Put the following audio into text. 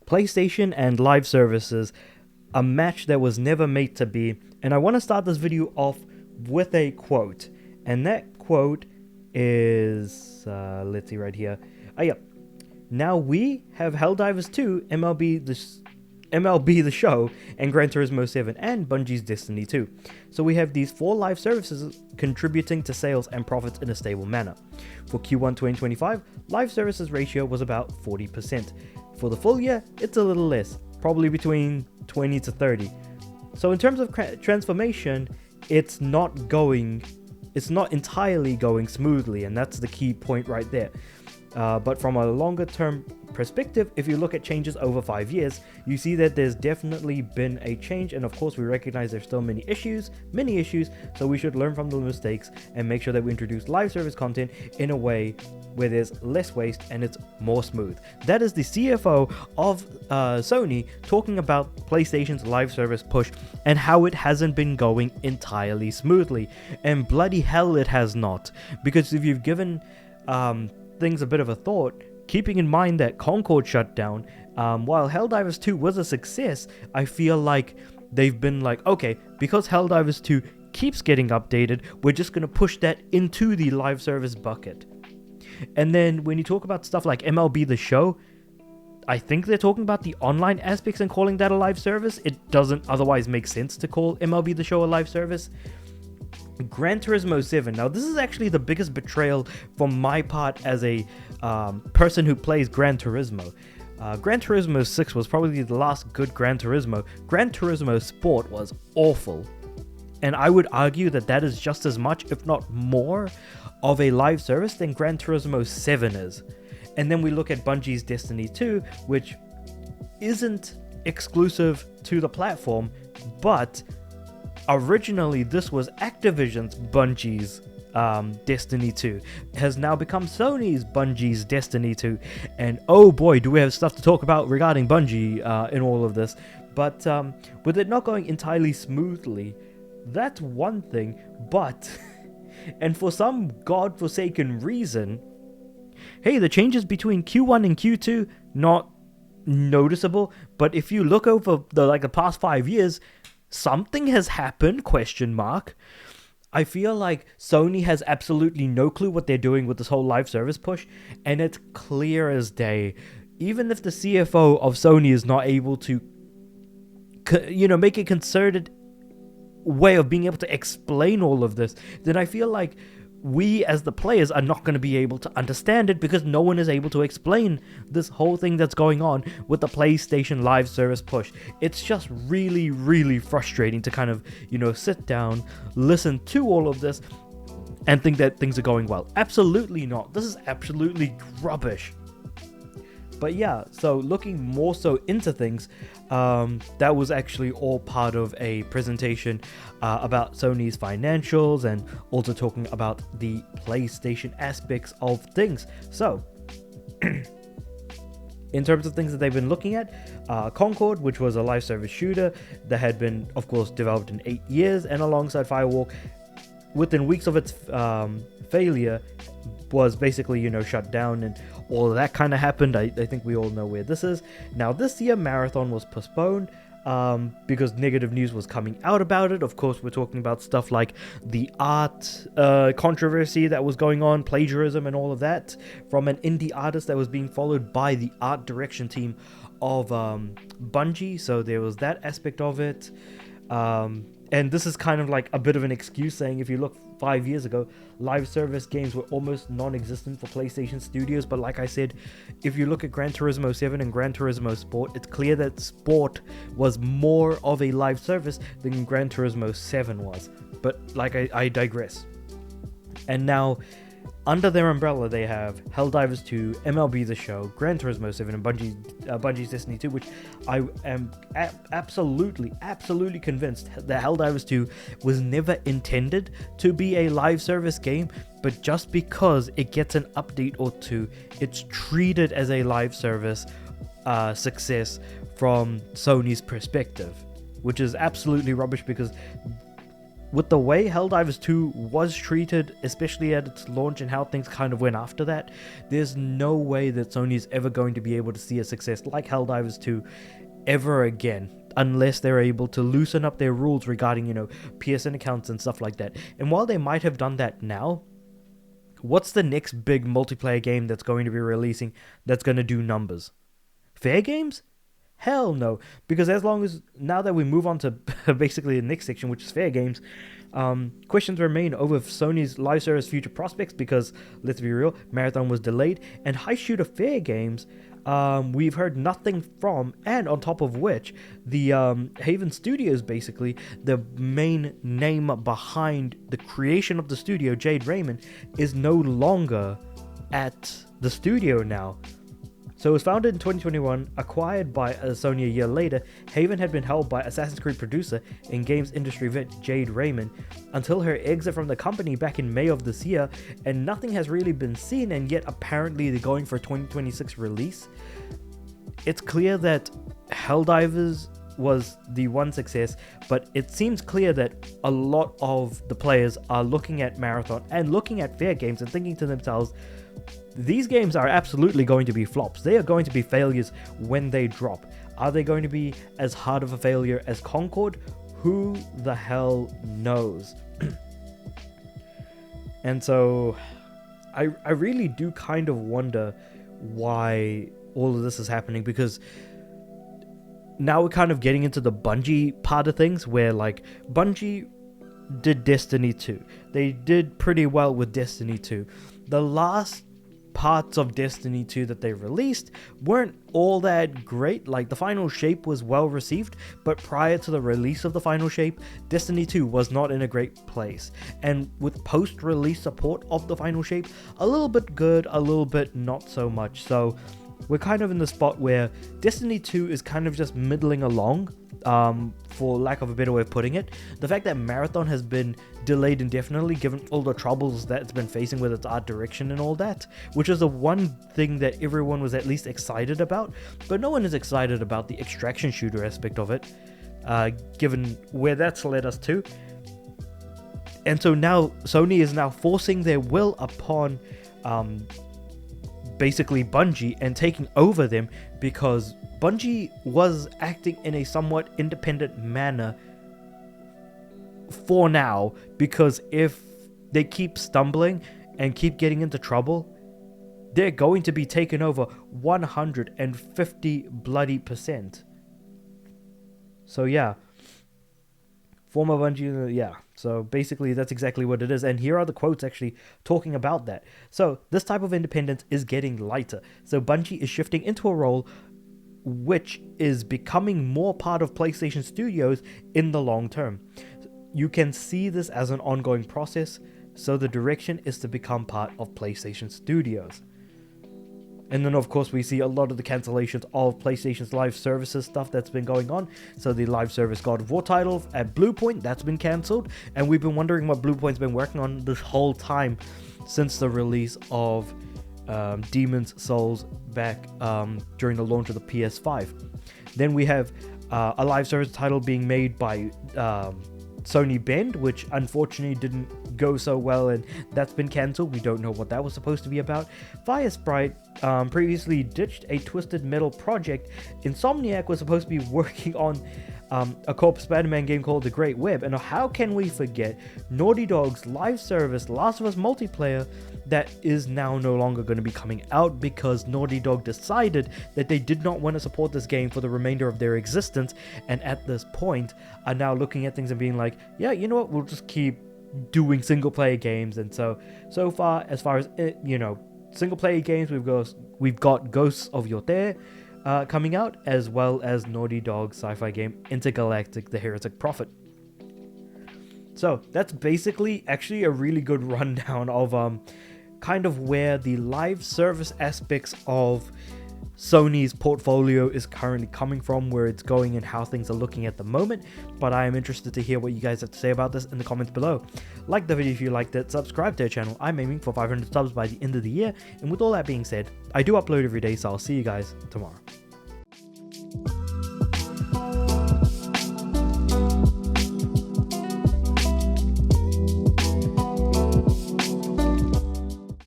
PlayStation and live services, a match that was never made to be. And I want to start this video off with a quote. And that quote is, let's see right here. Yeah. Now we have Helldivers 2, MLB The Show, and Gran Turismo 7, and Bungie's Destiny 2. So we have these 4 live services contributing to sales and profits in a stable manner. For Q1 2025, live services ratio was about 40%. For the full year, it's a little less, probably between 20 to 30. So in terms of transformation, it's not entirely going smoothly, and that's the key point right there. But from a longer term perspective, if you look at changes over 5 years, you see that there's definitely been a change, and of course we recognize there's still many issues, so we should learn from the mistakes and make sure that we introduce live service content in a way where there's less waste and it's more smooth. That is the CFO of Sony talking about PlayStation's live service push and how it hasn't been going entirely smoothly, and bloody hell it has not, because if you've given things a bit of a thought, keeping in mind that Concord shut down, while Helldivers 2 was a success, I feel like they've been like, okay, because Helldivers 2 keeps getting updated, we're just going to push that into the live service bucket. And then when you talk about stuff like MLB The Show, I think they're talking about the online aspects and calling that a live service. It doesn't otherwise make sense to call MLB The Show a live service. Gran Turismo 7. Now, this is actually the biggest betrayal from my part as a person who plays Gran Turismo. Gran Turismo 6 was probably the last good Gran Turismo. Gran Turismo Sport was awful. And I would argue that that is just as much, if not more, of a live service than Gran Turismo 7 is. And then we look at Bungie's Destiny 2, which isn't exclusive to the platform, but originally this was Activision's Bungie's Destiny 2. It has now become Sony's Bungie's Destiny 2. And oh boy, do we have stuff to talk about regarding Bungie in all of this. But with it not going entirely smoothly, that's one thing, but and for some godforsaken reason, hey, the changes between Q1 and Q2, not noticeable, but if you look over the past 5 years, something has happened, ? I feel like Sony has absolutely no clue what they're doing with this whole live service push, and it's clear as day. Even if the CFO of Sony is not able to, make a concerted way of being able to explain all of this, then I feel like we as the players are not going to be able to understand it, because no one is able to explain this whole thing that's going on with the PlayStation live service push. It's just really, really frustrating to kind of, sit down, listen to all of this, and think that things are going well. Absolutely not. This is absolutely rubbish. But yeah, so looking more so into things, that was actually all part of a presentation about Sony's financials and also talking about the PlayStation aspects of things. So, in terms of things that they've been looking at, Concord, which was a live service shooter that had been, of course, developed in 8 years, and alongside Firewalk, within weeks of its failure, was basically, shut down, and all of that kind of happened. I think we all know where this is. Now, this year, Marathon was postponed because negative news was coming out about it. Of course, we're talking about stuff like the art controversy that was going on, plagiarism and all of that, from an indie artist that was being followed by the art direction team of Bungie. So there was that aspect of it. And this is kind of like a bit of an excuse, saying if you look 5 years ago, live service games were almost non-existent for PlayStation Studios. But like I said, if you look at Gran Turismo 7 and Gran Turismo Sport, it's clear that Sport was more of a live service than Gran Turismo 7 was. But like I digress. And now, under their umbrella, they have Helldivers 2, MLB The Show, Gran Turismo 7, and Bungie's Destiny 2, which I am absolutely convinced that Helldivers 2 was never intended to be a live service game, but just because it gets an update or two, it's treated as a live service success from Sony's perspective, which is absolutely rubbish, because with the way Helldivers 2 was treated, especially at its launch and how things kind of went after that, there's no way that Sony is ever going to be able to see a success like Helldivers 2 ever again, unless they're able to loosen up their rules regarding, PSN accounts and stuff like that. And while they might have done that now, what's the next big multiplayer game that's going to be releasing that's going to do numbers? Fair games? Hell no. Because now that we move on to basically the next section, which is fair games, questions remain over Sony's live service future prospects because, let's be real, Marathon was delayed, and high shooter fair games, we've heard nothing from, and on top of which, the Haven Studios, basically, the main name behind the creation of the studio, Jade Raymond, is no longer at the studio now. So it was founded in 2021, acquired by Sony a year later. Haven had been held by Assassin's Creed producer and games industry vet Jade Raymond until her exit from the company back in May of this year, and nothing has really been seen, and yet apparently they're going for a 2026 release. It's clear that Helldivers was the one success, but it seems clear that a lot of the players are looking at Marathon and looking at fair games and thinking to themselves, these games are absolutely going to be flops. They are going to be failures when they drop. Are they going to be as hard of a failure as Concord? Who the hell knows? And so I really do kind of wonder why all of this is happening, because now we're kind of getting into the Bungie part of things, where like Bungie did Destiny 2. They did pretty well with Destiny 2. The last parts of Destiny 2 that they released weren't all that great. Like, the final shape was well received, but prior to the release of the final shape, Destiny 2 was not in a great place. And with post-release support of the final shape, a little bit good, a little bit not so much. So we're kind of in the spot where Destiny 2 is kind of just middling along, for lack of a better way of putting it. The fact that Marathon has been delayed indefinitely, given all the troubles that it's been facing with its art direction and all that, which is the one thing that everyone was at least excited about, but no one is excited about the extraction shooter aspect of it, given where that's led us to. And so now Sony is now forcing their will upon basically Bungie and taking over them, because Bungie was acting in a somewhat independent manner for now, because if they keep stumbling and keep getting into trouble, they're going to be taken over 150 bloody %. So yeah, former Bungie, yeah. So basically that's exactly what it is, and here are the quotes actually talking about that. So this type of independence is getting lighter. So Bungie is shifting into a role which is becoming more part of PlayStation Studios in the long term. You can see this as an ongoing process, so the direction is to become part of PlayStation Studios. And then of course we see a lot of the cancellations of PlayStation's live services stuff that's been going on. So the live service God of War title at Bluepoint, that's been cancelled, and we've been wondering what Bluepoint's been working on this whole time since the release of Demon's Souls back during the launch of the PS5. Then we have a live service title being made by Sony Bend, which unfortunately didn't go so well, and that's been cancelled. We don't know what that was supposed to be about. Fire Sprite previously ditched a Twisted Metal project. Insomniac was supposed to be working on a co-op Spider-Man game called The Great Web, and how can we forget Naughty Dog's live service Last of Us multiplayer that is now no longer going to be coming out, because Naughty Dog decided that they did not want to support this game for the remainder of their existence, and at this point are now looking at things and being like, yeah, you know what, we'll just keep doing single player games. And so far as single player games, we've got Ghosts of Yotei coming out, as well as Naughty Dog's sci-fi game Intergalactic: The Heretic Prophet. So that's basically actually a really good rundown of kind of where the live service aspects of Sony's portfolio is currently coming from, where it's going, and how things are looking at the moment. But I am interested to hear what you guys have to say about this in the comments below. Like the video if you liked it, subscribe to our channel. I'm aiming for 500 subs by the end of the year, and with all that being said, I do upload every day, so I'll see you guys tomorrow.